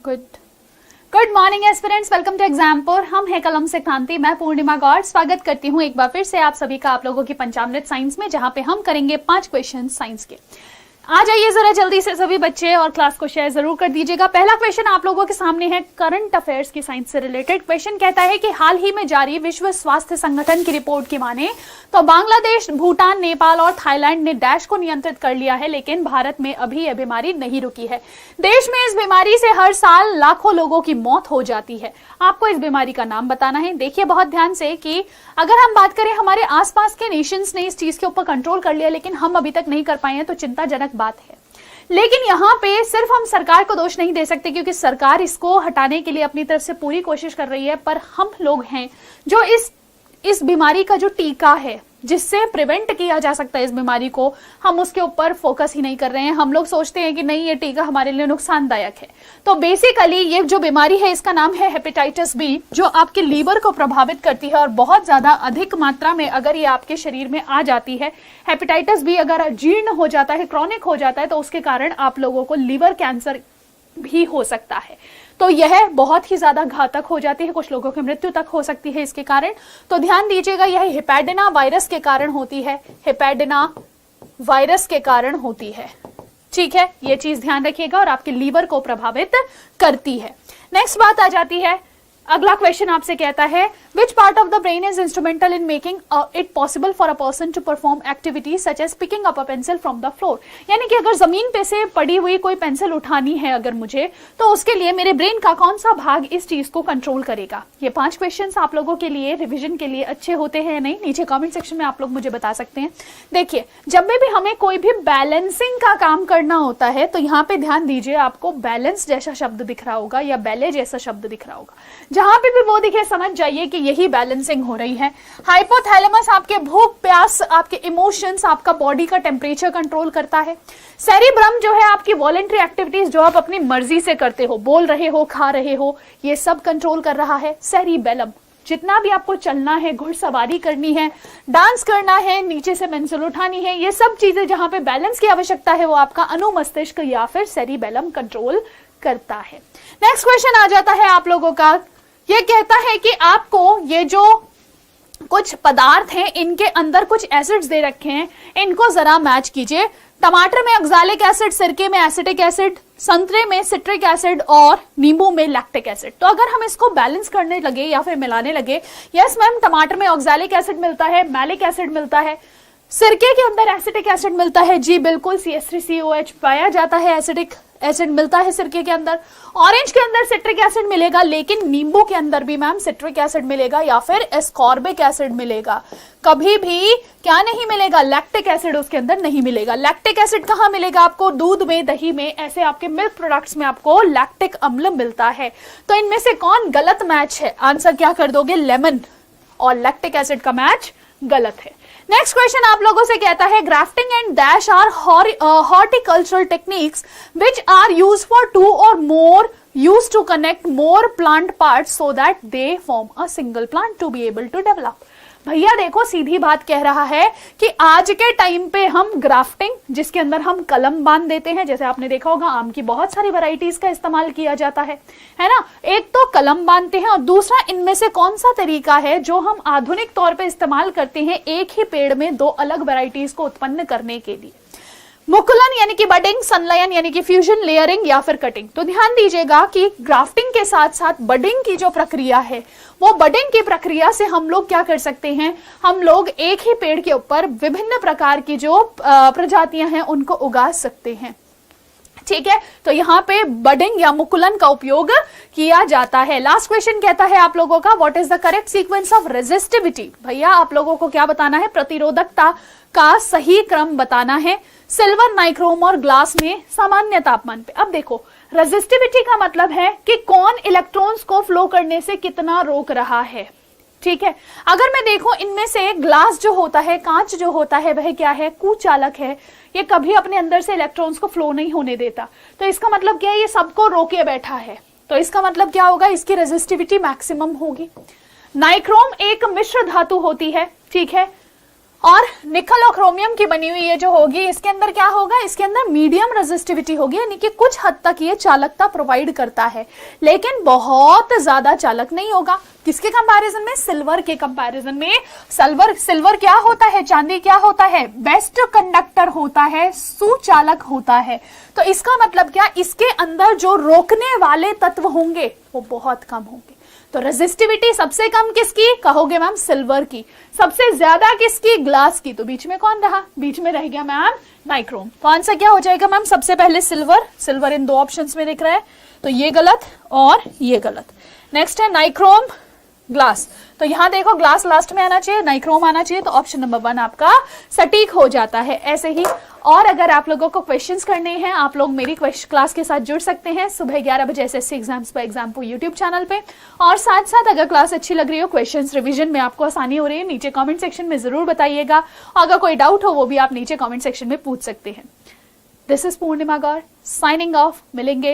Good morning aspirants, welcome to Exampur. हम है कलम से क्रांति, मैं पूर्णिमा गौड़ स्वागत करती हूँ एक बार फिर से आप सभी का आप लोगों की पंचामृत साइंस में, जहां पे हम करेंगे 5 क्वेश्चन साइंस के। आ जाइए जरा जल्दी से सभी बच्चे और क्लास को शेयर जरूर कर दीजिएगा। पहला क्वेश्चन आप लोगों के सामने है करंट अफेयर्स की साइंस से रिलेटेड। क्वेश्चन कहता है कि हाल ही में जारी विश्व स्वास्थ्य संगठन की रिपोर्ट की माने तो बांग्लादेश, भूटान, नेपाल और थाईलैंड ने डैश को नियंत्रित कर लिया है, लेकिन भारत में अभी यह बीमारी नहीं रुकी है। देश में इस बीमारी से हर साल लाखों लोगों की मौत हो जाती है। आपको इस बीमारी का नाम बताना है। देखिए बहुत ध्यान से कि अगर हम बात करें हमारे आसपास के नेशंस ने इस चीज के ऊपर कंट्रोल कर लिया, लेकिन हम अभी तक नहीं कर पाए हैं, तो चिंताजनक बात है। लेकिन यहाँ पे सिर्फ हम सरकार को दोष नहीं दे सकते, क्योंकि सरकार इसको हटाने के लिए अपनी तरफ से पूरी कोशिश कर रही है, पर हम लोग हैं जो इस बीमारी का जो टीका है जिससे प्रिवेंट किया जा सकता है इस बीमारी को, हम उसके ऊपर फोकस ही नहीं कर रहे हैं। हम लोग सोचते हैं कि नहीं ये टीका हमारे लिए नुकसानदायक है। तो बेसिकली ये जो बीमारी है इसका नाम है हेपेटाइटिस बी, जो आपके लीवर को प्रभावित करती है और बहुत ज्यादा अधिक मात्रा में अगर ये आपके शरीर में आ जाती है, हेपेटाइटिस बी अगर जीर्ण हो जाता है, क्रॉनिक हो जाता है, तो उसके कारण आप लोगों को लीवर कैंसर भी हो सकता है। तो यह बहुत ही ज्यादा घातक हो जाती है, कुछ लोगों की मृत्यु तक हो सकती है इसके कारण। तो ध्यान दीजिएगा, यह हेपेडिना वायरस के कारण होती है, हेपेडिना वायरस के कारण होती है। ठीक है, यह चीज ध्यान रखिएगा और आपके लीवर को प्रभावित करती है। नेक्स्ट बात आ जाती है, अगला क्वेश्चन आपसे कहता है which part of the brain is instrumental in making it possible for a person to perform activities such as picking up a pencil from the floor. यानी कि अगर जमीन पे से पड़ी हुई कोई पेंसिल उठानी है अगर मुझे, तो उसके लिए मेरे ब्रेन का कौन सा भाग इस चीज को कंट्रोल करेगा। ये 5 क्वेश्चंस आप लोगों के लिए रिविजन के लिए अच्छे होते हैं या नहीं, नीचे कॉमेंट सेक्शन में आप लोग मुझे बता सकते हैं। देखिए जब भी हमें कोई भी बैलेंसिंग का काम करना होता है, तो यहाँ पे ध्यान दीजिए, आपको बैलेंस जैसा शब्द दिख रहा होगा या बैले जैसा शब्द दिख रहा होगा। जहां पे भी वो दिखे समझ जाइए कि यही बैलेंसिंग हो रही है। हाइपोथैलेमस आपके भूख प्यास, आपके इमोशंस, आपका बॉडी का टेम्परेचर कंट्रोल करता है। सेरिब्रम जो है आपकी वॉलेंट्री एक्टिविटीज जो आप अपनी मर्जी से करते हो, बोल रहे हो, खा रहे हो, ये सब कंट्रोल कर रहा है। सेरिबेलम, जितना भी आपको चलना है, घुड़सवारी करनी है, डांस करना है, नीचे से पेंसिल उठानी है, ये सब चीजें जहां पे बैलेंस की आवश्यकता है, वो आपका अनुमस्तिष्क या फिर सेरिबेलम कंट्रोल करता है। नेक्स्ट क्वेश्चन आ जाता है आप लोगों का, ये कहता है कि आपको ये जो कुछ पदार्थ हैं इनके अंदर कुछ एसिड्स दे रखे हैं, इनको जरा मैच कीजिए। टमाटर में ऑक्सैलिक एसिड, सिरके में एसिटिक एसिड, संतरे में सिट्रिक एसिड और नींबू में लैक्टिक एसिड। तो अगर हम इसको बैलेंस करने लगे या फिर मिलाने लगे, यस मैम टमाटर में ऑक्सैलिक एसिड मिलता है, मैलिक एसिड मिलता है, सिरके के अंदर एसिटिक एसिड मिलता है, जी बिल्कुल, CH3COH पाया जाता है, एसिडिक एसिड मिलता है सिरके के अंदर। ऑरेंज के अंदर सिट्रिक एसिड मिलेगा, लेकिन नींबू के अंदर भी मैम सिट्रिक एसिड मिलेगा या फिर एस्कॉर्बिक एसिड मिलेगा। कभी भी क्या नहीं मिलेगा, लैक्टिक एसिड उसके अंदर नहीं मिलेगा। लैक्टिक एसिड कहाँ मिलेगा आपको? दूध में, दही में, ऐसे आपके मिल्क प्रोडक्ट्स में आपको लैक्टिक अम्ल मिलता है। तो इनमें से कौन गलत मैच है? आंसर क्या कर दोगे? लेमन और लैक्टिक एसिड का मैच गलत है। नेक्स्ट क्वेश्चन आप लोगों से कहता है grafting and dash are horticultural techniques which are used for 2 or more used to connect more plant parts so that they form a single plant to be able to develop। भैया देखो सीधी बात कह रहा है कि आज के टाइम पे हम ग्राफ्टिंग, जिसके अंदर हम कलम बांध देते हैं, जैसे आपने देखा होगा आम की बहुत सारी वैरायटीज का इस्तेमाल किया जाता है ना। एक तो कलम बांधते हैं और दूसरा इनमें से कौन सा तरीका है जो हम आधुनिक तौर पे इस्तेमाल करते हैं एक ही पेड़ में 2 अलग वैरायटीज को उत्पन्न करने के लिए? मुकुलन यानी कि बडिंग, संलयन यानी कि फ्यूजन, लेयरिंग या फिर कटिंग। तो ध्यान दीजिएगा कि ग्राफ्टिंग के साथ साथ बडिंग की जो प्रक्रिया है, वो बडिंग की प्रक्रिया से हम लोग क्या कर सकते हैं, हम लोग एक ही पेड़ के ऊपर विभिन्न प्रकार की जो प्रजातियां हैं उनको उगा सकते हैं। ठीक है, तो यहाँ पे बडिंग या मुकुलन का उपयोग किया जाता है। लास्ट क्वेश्चन कहता है आप लोगों का what is the correct sequence of resistivity. भैया आप लोगों को क्या बताना है? प्रतिरोधकता का सही क्रम बताना है। सिल्वर, नाइक्रोम और ग्लास में सामान्य तापमान पे। अब देखो रेजिस्टिविटी का मतलब है कि कौन इलेक्ट्रॉन्स को फ्लो करने से कितना रोक रहा है। ठीक है, अगर मैं देखूं इनमें से ग्लास जो होता है, कांच जो होता है, वह क्या है? कुचालक है। ये कभी अपने अंदर से इलेक्ट्रॉन्स को फ्लो नहीं होने देता। तो इसका मतलब क्या है? ये सबको रोके बैठा है। तो इसका मतलब क्या होगा? इसकी रेजिस्टिविटी मैक्सिमम होगी। नाइक्रोम एक मिश्र धातु होती है। ठीक है, और निकल और क्रोमियम की बनी हुई ये जो होगी, इसके अंदर क्या होगा, इसके अंदर मीडियम रेजिस्टिविटी होगी, यानी कि कुछ हद तक ये चालकता प्रोवाइड करता है, लेकिन बहुत ज्यादा चालक नहीं होगा। किसके कंपैरिजन में, सिल्वर के कंपैरिजन में। सिल्वर क्या होता है, चांदी क्या होता है, बेस्ट कंडक्टर होता है, सुचालक होता है। तो इसका मतलब क्या, इसके अंदर जो रोकने वाले तत्व होंगे वो बहुत कम होंगे। तो रेजिस्टिविटी सबसे कम किसकी कहोगे मैम, सिल्वर की। सबसे ज्यादा किसकी, ग्लास की। तो बीच में कौन रहा, बीच में रह गया मैम नाइक्रोम। तो आंसर क्या हो जाएगा मैम, सबसे पहले सिल्वर इन दो ऑप्शंस में दिख रहा है, तो ये गलत और ये गलत। नेक्स्ट है नाइक्रोम, ग्लास। तो यहां देखो ग्लास लास्ट में आना चाहिए, नाइक्रोम आना चाहिए, तो ऑप्शन नंबर 1 आपका सटीक हो जाता है। ऐसे ही और अगर आप लोगों को क्वेश्चंस करने हैं, आप लोग मेरी क्लास के साथ जुड़ सकते हैं सुबह 11 बजे एसएससी एग्जाम्स पर एग्जाम्पो यूट्यूब चैनल पे। और साथ साथ अगर क्लास अच्छी लग रही हो, क्वेश्चंस रिवीजन में आपको आसानी हो रही है, नीचे कमेंट सेक्शन में जरूर बताइएगा। अगर कोई डाउट हो वो भी आप नीचे कमेंट सेक्शन में पूछ सकते हैं। This is Purnima Gaur signing off. मिलेंगे